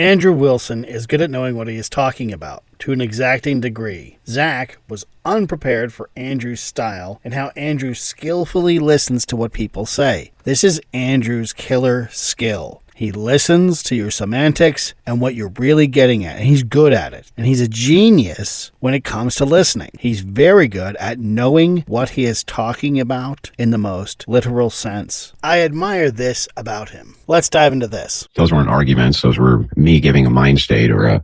Andrew Wilson is good at knowing what he is talking about, to an exacting degree. Zach was unprepared for Andrew's style and how Andrew skillfully listens to what people say. This is Andrew's killer skill. He listens to your semantics and what you're really getting at, and he's good at it. And he's a genius when it comes to listening. He's very good at knowing what he is talking about in the most literal sense. I admire this about him. Let's dive into this. Those weren't arguments. Those were me giving a mind state or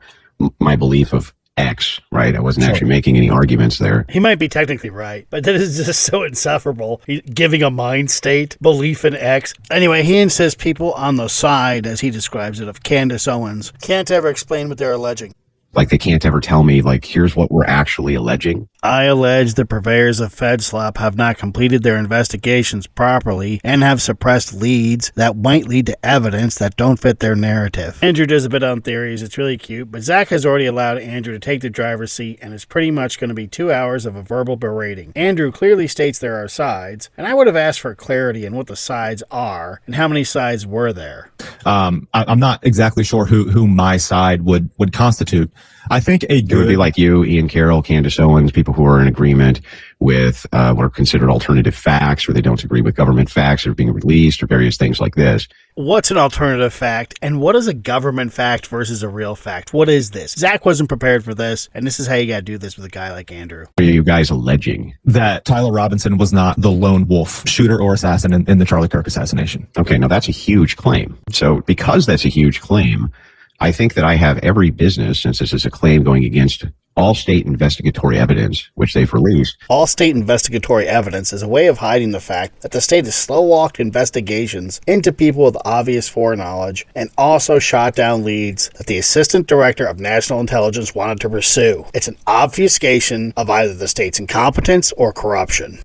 my belief of X, right? I wasn't actually making any arguments there. He might be technically right, but that is just so insufferable. Giving a mind state, belief in X. Anyway, he insists people on the side, as he describes it, of Candace Owens can't ever explain what they're alleging. Like, they can't ever tell me, like, here's what we're actually alleging. I allege the purveyors of Fedslop have not completed their investigations properly and have suppressed leads that might lead to evidence that don't fit their narrative. Andrew does a bit on theories. It's really cute, but Zach has already allowed Andrew to take the driver's seat, and it's pretty much going to be 2 hours of a verbal berating. Andrew clearly states there are sides, and I would have asked for clarity on what the sides are and how many sides were there. I'm not exactly sure who my side would constitute. I think it would be like you, Ian Carroll, Candace Owens, people who are in agreement with what are considered alternative facts, or they don't agree with government facts that are being released, or various things like this. What's an alternative fact, and what is a government fact versus a real fact? What is this? Zach wasn't prepared for this, and this is how you got to do this with a guy like Andrew. What are you guys alleging? That Tyler Robinson was not the lone wolf shooter or assassin in the Charlie Kirk assassination. Okay, now that's a huge claim. So because that's a huge claim, I think that I have every business, since this is a claim going against all state investigatory evidence, which they've released. All state investigatory evidence is a way of hiding the fact that the state has slow-walked investigations into people with obvious foreknowledge and also shot down leads that the Assistant Director of National Intelligence wanted to pursue. It's an obfuscation of either the state's incompetence or corruption.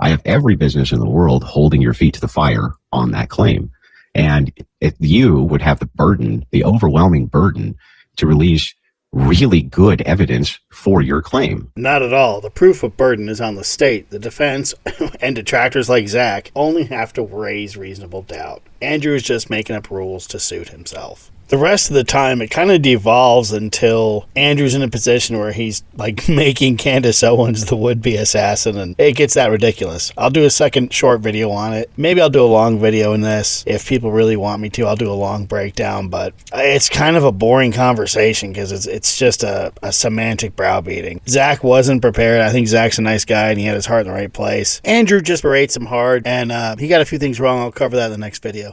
I have every business in the world holding your feet to the fire on that claim. And if you would have the burden, the overwhelming burden, to release really good evidence for your claim. Not at all. The proof of burden is on the state. The defense and detractors like Zach only have to raise reasonable doubt. Andrew is just making up rules to suit himself. The rest of the time, it kind of devolves until Andrew's in a position where he's like making Candace Owens the would-be assassin, and it gets that ridiculous. I'll do a second short video on it. Maybe I'll do a long video in this. If people really want me to, I'll do a long breakdown, but it's kind of a boring conversation because it's just a semantic browbeating. Zach wasn't prepared. I think Zach's a nice guy, and he had his heart in the right place. Andrew just berates him hard, and he got a few things wrong. I'll cover that in the next video.